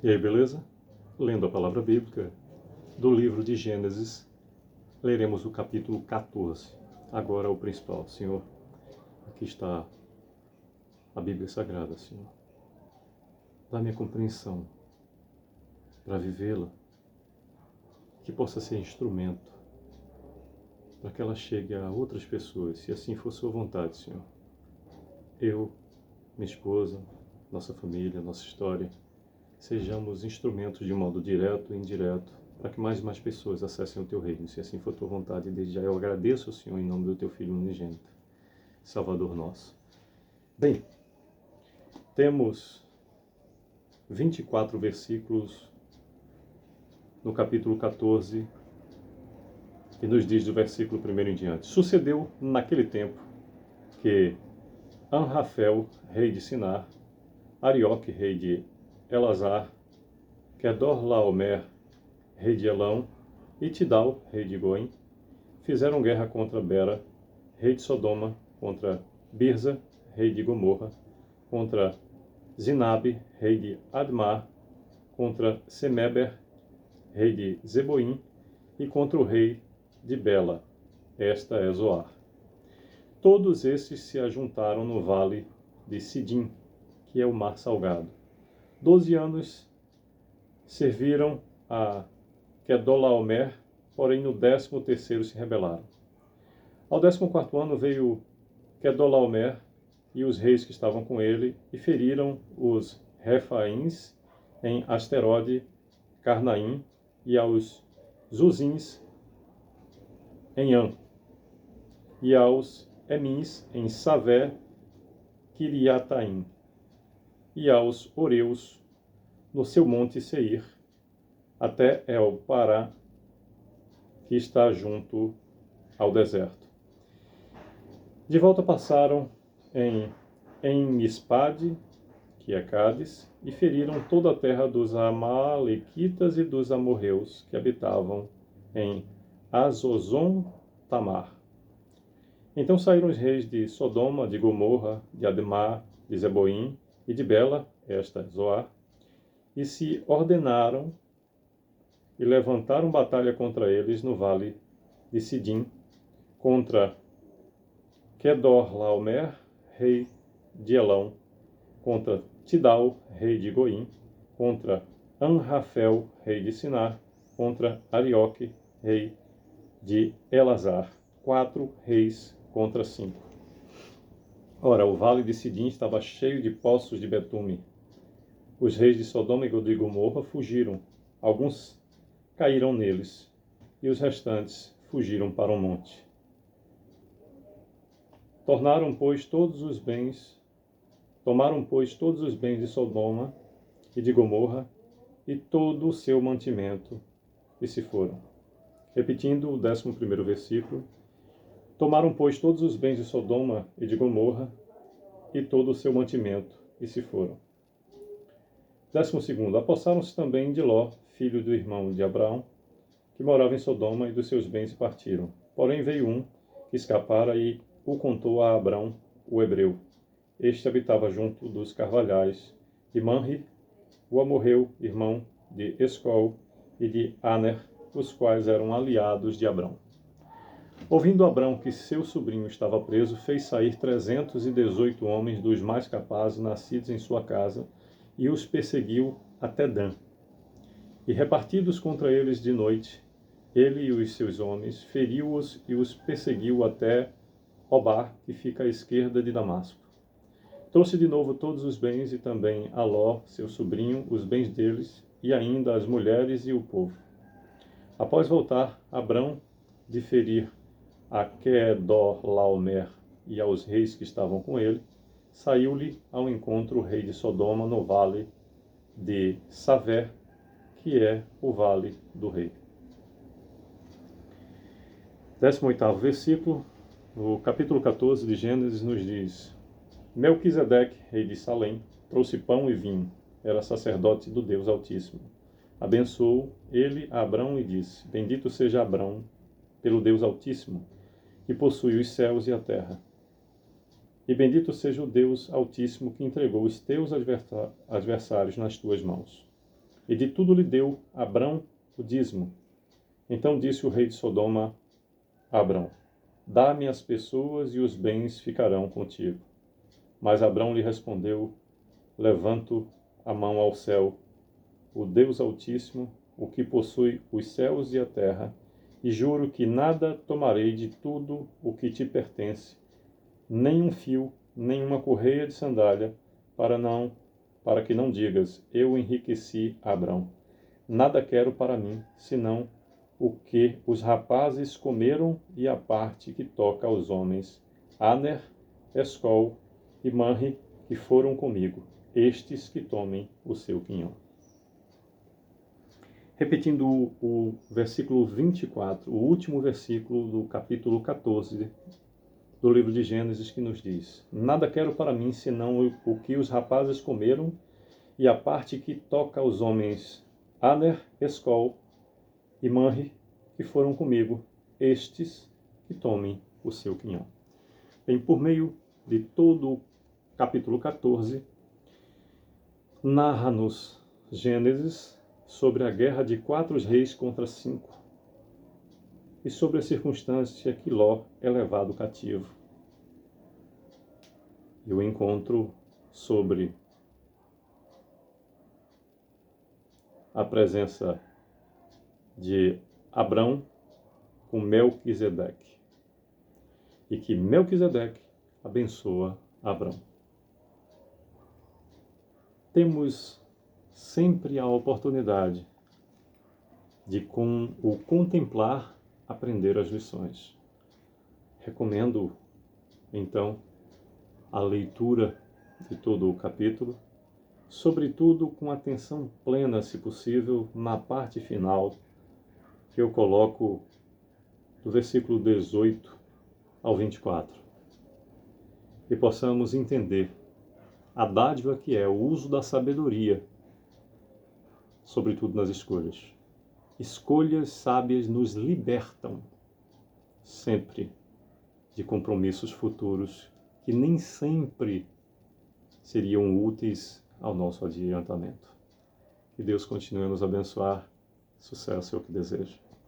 E aí, beleza? Lendo a palavra bíblica do livro de Gênesis, leremos o capítulo 14. Agora o principal, Senhor. Aqui está a Bíblia Sagrada, Senhor. Dá-me a compreensão para vivê-la, que possa ser instrumento para que ela chegue a outras pessoas, se assim for sua vontade, Senhor. Eu, minha esposa, nossa família, nossa história, sejamos instrumentos de modo direto e indireto, para que mais e mais pessoas acessem o Teu reino, se assim for Tua vontade. Desde já eu agradeço, Senhor, em nome do Teu Filho unigênito, Salvador nosso. Bem, temos 24 versículos no capítulo 14, que nos diz do versículo 1 em diante. Sucedeu naquele tempo que Anrafel, rei de Sinar, Arioque, rei de Elazar, Kedorlaomer, rei de Elão, e Tidal, rei de Goim, fizeram guerra contra Bera, rei de Sodoma, contra Birza, rei de Gomorra, contra Zinabe, rei de Admar, contra Semeber, rei de Zeboim, e contra o rei de Bela, esta é Zoar. Todos estes se ajuntaram no vale de Sidim, que é o mar salgado. 12 anos serviram a Kedorlaomer, porém no 13º se rebelaram. Ao 14º ano veio Kedorlaomer e os reis que estavam com ele e feriram os Refaíns em Asterode, Carnaim, e aos Zuzins em An, e aos Emins em Savé, Kiriataim, e aos Oreus no seu monte Seir, até El-Pará, que está junto ao deserto. De volta passaram em Ispade, que é Cádiz, e feriram toda a terra dos Amalequitas e dos amorreus que habitavam em Azozon-Tamar. Então saíram os reis de Sodoma, de Gomorra, de Admar, de Zeboim e de Bela, esta é Zoar, e se ordenaram e levantaram batalha contra eles no vale de Sidim, contra Kedorlaomer, rei de Elão, contra Tidal, rei de Goim, contra Anrafel, rei de Sinar, contra Arioque, rei de Elazar. 4 reis contra 5. Ora, o vale de Sidim estava cheio de poços de betume. Os reis de Sodoma e de Gomorra fugiram. Alguns caíram neles, e os restantes fugiram para o monte. Tomaram, pois, todos os bens de Sodoma e de Gomorra e todo o seu mantimento, e se foram. Repetindo o 11º versículo. Tomaram, pois, todos os bens de Sodoma e de Gomorra e todo o seu mantimento, e se foram. 12º. Apossaram-se também de Ló, filho do irmão de Abraão, que morava em Sodoma, e dos seus bens e partiram. Porém veio um que escapara e o contou a Abrão, o hebreu. Este habitava junto dos carvalhais de Manre, o amorreu, irmão de Escol e de Aner, os quais eram aliados de Abrão. Ouvindo Abrão que seu sobrinho estava preso, fez sair 318 homens dos mais capazes, nascidos em sua casa, e os perseguiu até Dan. E repartidos contra eles de noite, ele e os seus homens, feriu-os e os perseguiu até Obá, que fica à esquerda de Damasco. Trouxe de novo todos os bens e também a Ló, seu sobrinho, os bens deles, e ainda as mulheres e o povo. Após voltar, Abrão de ferir a Kedorlaomer e aos reis que estavam com ele, saiu-lhe ao encontro o rei de Sodoma no vale de Savé, que é o vale do rei. 18º versículo, o capítulo 14 de Gênesis nos diz: Melquisedeque, rei de Salém, trouxe pão e vinho, era sacerdote do Deus Altíssimo. Abençoou ele a Abrão e disse: Bendito seja Abrão pelo Deus Altíssimo, que possui os céus e a terra. E bendito seja o Deus Altíssimo que entregou os teus adversários nas tuas mãos. e de tudo lhe deu Abrão o dízimo. Então disse o rei de Sodoma a Abrão: dá-me as pessoas e os bens ficarão contigo. Mas Abrão lhe respondeu: levanto a mão ao céu, o Deus Altíssimo, o que possui os céus e a terra, e juro que nada tomarei de tudo o que te pertence, nem um fio, nem uma correia de sandália, para que não digas: eu enriqueci Abrão. Nada quero para mim, senão o que os rapazes comeram e a parte que toca aos homens, Aner, Escol e Manre, que foram comigo, estes que tomem o seu quinhão. Repetindo o versículo 24, o último versículo do capítulo 14 do livro de Gênesis, que nos diz: nada quero para mim, senão o que os rapazes comeram e a parte que toca aos homens, Aner, Escol e Manre, que foram comigo, estes que tomem o seu quinhão. Bem, por meio de todo o capítulo 14, narra-nos Gênesis sobre a guerra de 4 reis contra 5 e sobre a circunstância que Ló é levado cativo. E o encontro sobre a presença de Abrão com Melquisedeque, e que Melquisedeque abençoa Abrão. Temos sempre a oportunidade de, com o contemplar, aprender as lições. Recomendo, então, a leitura de todo o capítulo, sobretudo com atenção plena, se possível, na parte final, que eu coloco do versículo 18 ao 24, e possamos entender a dádiva que é o uso da sabedoria, sobretudo nas escolhas. Escolhas sábias nos libertam sempre de compromissos futuros que nem sempre seriam úteis ao nosso adiantamento. Que Deus continue a nos abençoar. Sucesso é o que desejo.